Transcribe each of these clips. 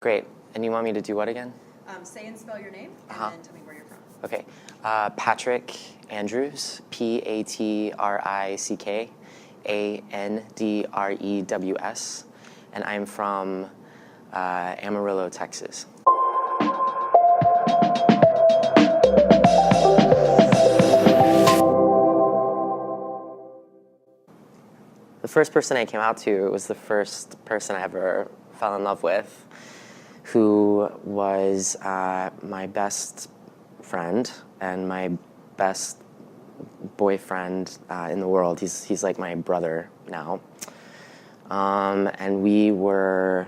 Great. And you want me to do what again? Say and spell your name, and then tell me where you're from. Okay. Patrick Andrews, Patrick Andrews, and I'm from Amarillo, Texas. The first person I came out to was the first person I ever fell in love with, who was my best friend and my best boyfriend in the world. He's like my brother now. And we were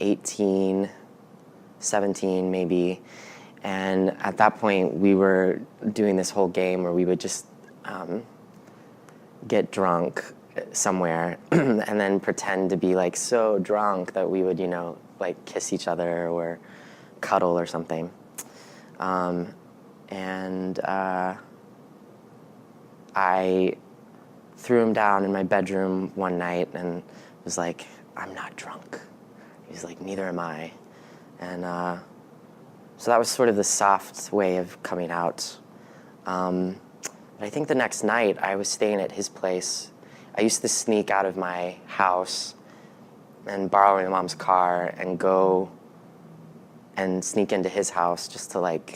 18, 17 maybe, and at that point we were doing this whole game where we would just get drunk somewhere and then pretend to be like so drunk that we would, you know, like kiss each other or cuddle or something. I threw him down in my bedroom one night and was like, I'm not drunk. He's like, neither am I. And so that was sort of the soft way of coming out. But I think the next night I was staying at his place. I used to sneak out of my house and borrow my mom's car and go and sneak into his house just to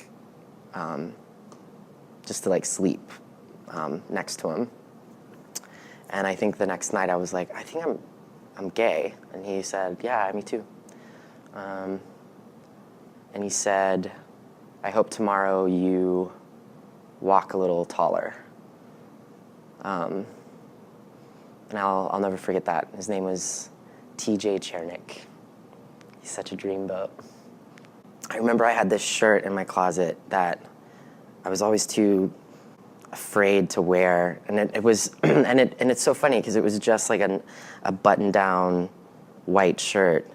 sleep next to him. And I think the next night I was like, I think I'm gay. And he said, yeah, me too. And he said, I hope tomorrow you walk a little taller. And I'll never forget that. His name was TJ Chernick. He's such a dreamboat. I remember I had this shirt in my closet that I was always too afraid to wear, and it was, and it's so funny because it was just like a button-down white shirt,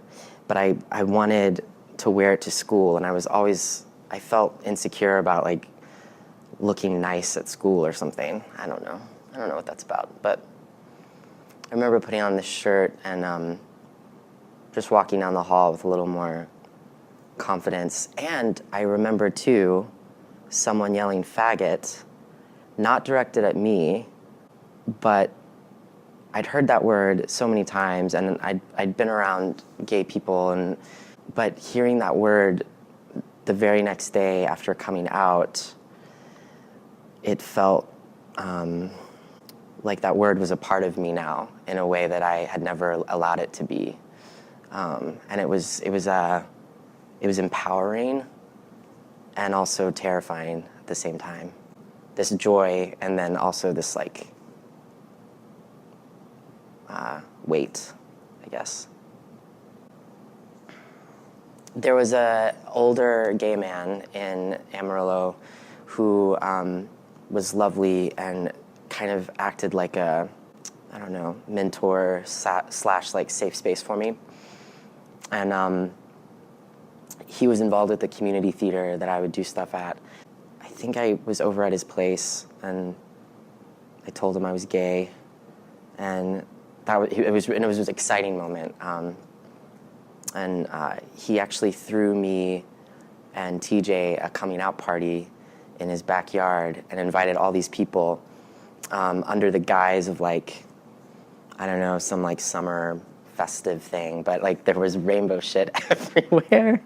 but I wanted to wear it to school, and I felt insecure about like looking nice at school or something. I don't know what that's about, but I remember putting on this shirt and just walking down the hall with a little more confidence. And I remember too, someone yelling faggot, not directed at me, but I'd heard that word so many times, and I'd been around gay people, but hearing that word the very next day after coming out, it felt like that word was a part of me now in a way that I had never allowed it to be, and it was empowering and also terrifying at the same time. This joy and then also this like weight, I guess. There was an older gay man in Amarillo who was lovely and kind of acted like a, I don't know, mentor slash like safe space for me. And he was involved with the community theater that I would do stuff at. I think I was over at his place and I told him I was gay, and it was an exciting moment. And he actually threw me and TJ a coming out party in his backyard and invited all these people under the guise of like, I don't know, some like summer festive thing, but like there was rainbow shit everywhere.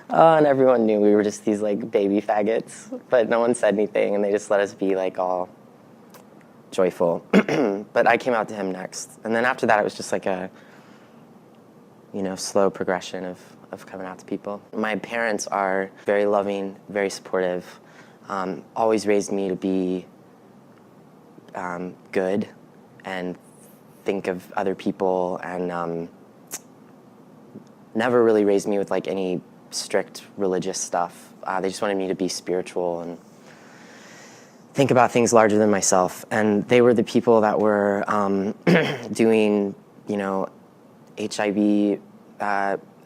And everyone knew we were just these like baby faggots, but no one said anything and they just let us be like all joyful. But I came out to him next. And then after that, it was just like a, you know, slow progression of coming out to people. My parents are very loving, very supportive, always raised me to be good and think of other people, and never really raised me with like any strict religious stuff. They just wanted me to be spiritual and think about things larger than myself. And they were the people that were doing, you know, HIV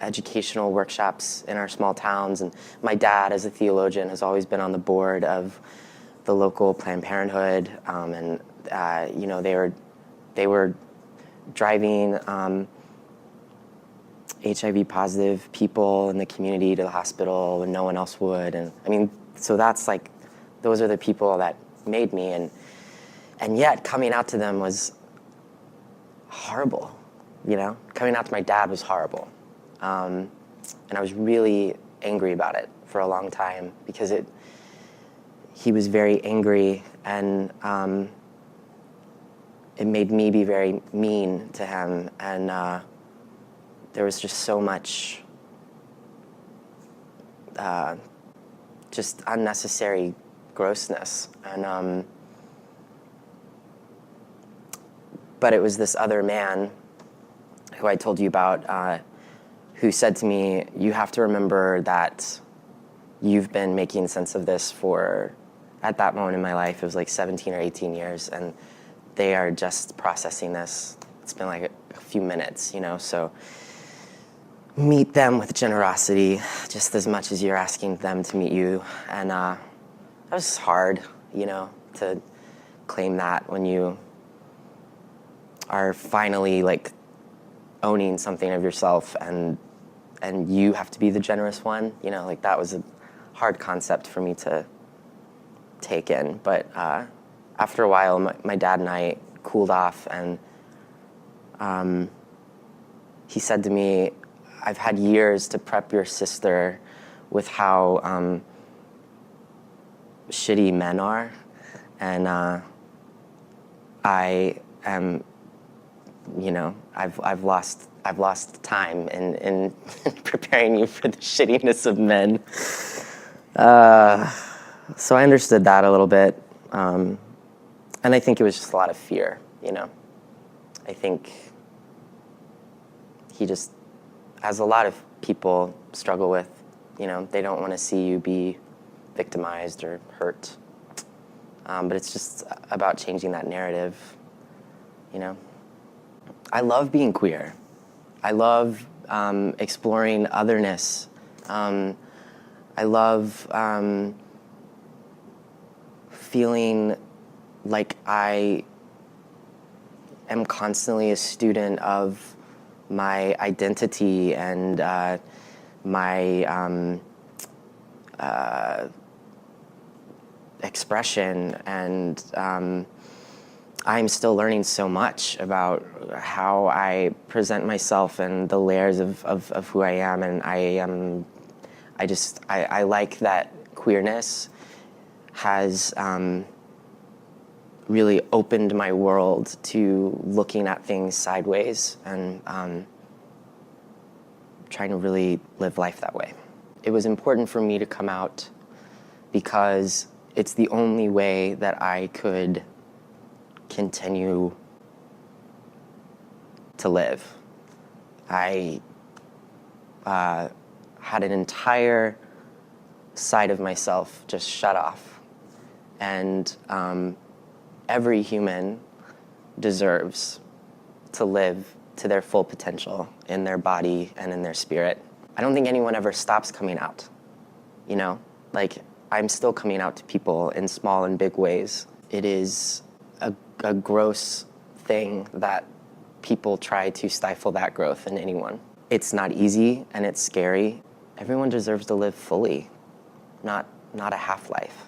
educational workshops in our small towns. And my dad, as a theologian, has always been on the board of the local Planned Parenthood, and you know, they were driving HIV positive people in the community to the hospital when no one else would. And I mean, so that's like, those are the people that made me. And yet coming out to them was horrible, you know? Coming out to my dad was horrible. And I was really angry about it for a long time because he was very angry, and it made me be very mean to him. And there was just so much just unnecessary grossness. And but it was this other man who I told you about who said to me, you have to remember that you've been making sense of this for, at that moment in my life, it was like 17 or 18 years, and they are just processing this. It's been like a few minutes, you know, so meet them with generosity just as much as you're asking them to meet you. And that was hard, you know, to claim that when you are finally like owning something of yourself, and you have to be the generous one, you know, like that was a hard concept for me to take in. But after a while, my dad and I cooled off, and he said to me, I've had years to prep your sister with how shitty men are, and I am, you know, I've lost time in preparing you for the shittiness of men. So I understood that a little bit, and I think it was just a lot of fear, you know. I think he just, as a lot of people struggle with, you know, they don't want to see you be victimized or hurt. But it's just about changing that narrative, you know. I love being queer. I love exploring otherness. I love feeling like I am constantly a student of my identity and my expression, and I'm still learning so much about how I present myself and the layers of who I am. And I like that queerness has really opened my world to looking at things sideways and trying to really live life that way. It was important for me to come out because it's the only way that I could continue to live. I had an entire side of myself just shut off, and every human deserves to live to their full potential in their body and in their spirit. I don't think anyone ever stops coming out, you know? Like, I'm still coming out to people in small and big ways. It is a gross thing that people try to stifle that growth in anyone. It's not easy and it's scary. Everyone deserves to live fully, not a half-life.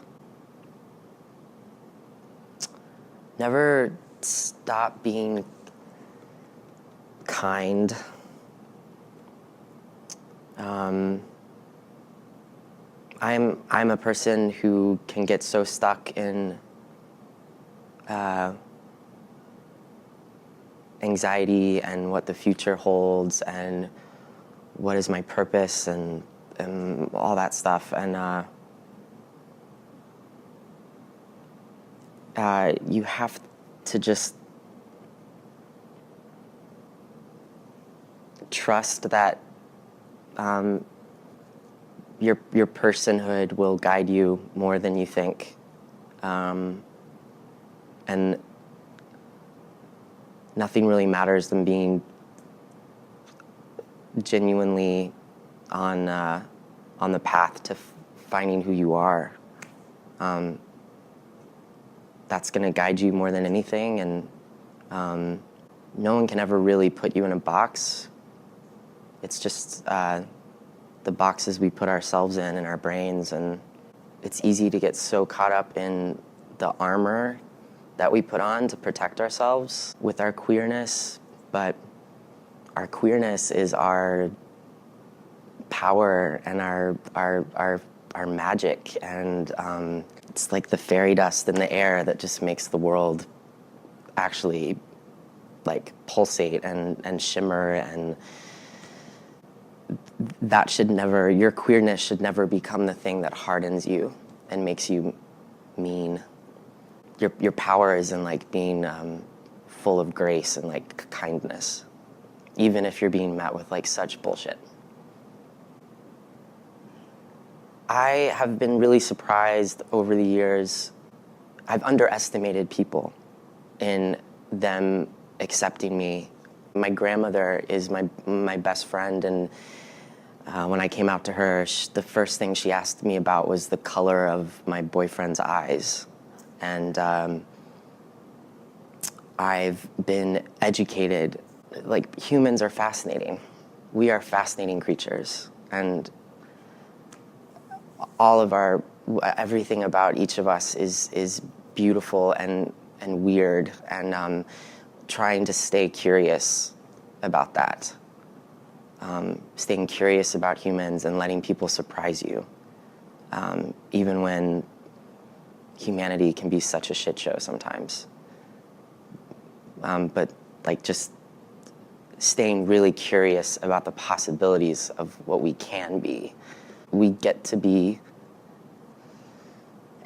Never stop being kind. I'm a person who can get so stuck in anxiety and what the future holds and what is my purpose and all that stuff. And you have to just trust that your personhood will guide you more than you think. And nothing really matters than being genuinely on the path to finding who you are. That's going to guide you more than anything, and no one can ever really put you in a box. It's just the boxes we put ourselves in our brains, and it's easy to get so caught up in the armor that we put on to protect ourselves with our queerness, but our queerness is our power and our magic, and it's like the fairy dust in the air that just makes the world actually like pulsate and shimmer, and that should never, your queerness should never become the thing that hardens you and makes you mean. Your power is in like being full of grace and like kindness, even if you're being met with like such bullshit. I have been really surprised over the years. I've underestimated people in them accepting me. My grandmother is my best friend, and when I came out to her, the first thing she asked me about was the color of my boyfriend's eyes. And I've been educated, like, humans are fascinating. We are fascinating creatures, and all of everything about each of us is beautiful and weird, and trying to stay curious about that. Staying curious about humans and letting people surprise you, even when humanity can be such a shit show sometimes. But like just staying really curious about the possibilities of what we can be. We get to be,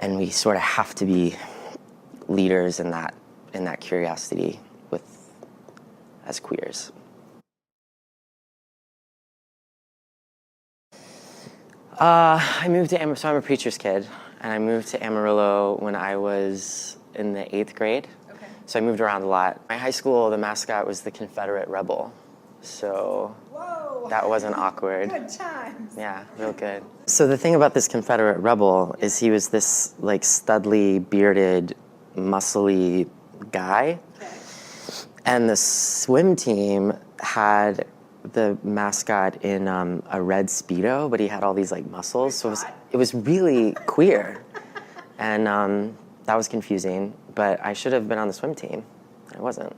and we sort of have to be, leaders in that curiosity as queers. I moved to so I'm a preacher's kid, and I moved to Amarillo when I was in the 8th grade. Okay. So I moved around a lot. My high school, the mascot was the Confederate Rebel, so Whoa. that wasn't awkward. Good times. Yeah, real good. So the thing about this Confederate Rebel is he was this like studly, bearded, muscly guy. Okay. And the swim team had the mascot in a red Speedo, but he had all these like muscles. So it was really queer. And that was confusing, but I should have been on the swim team. I wasn't.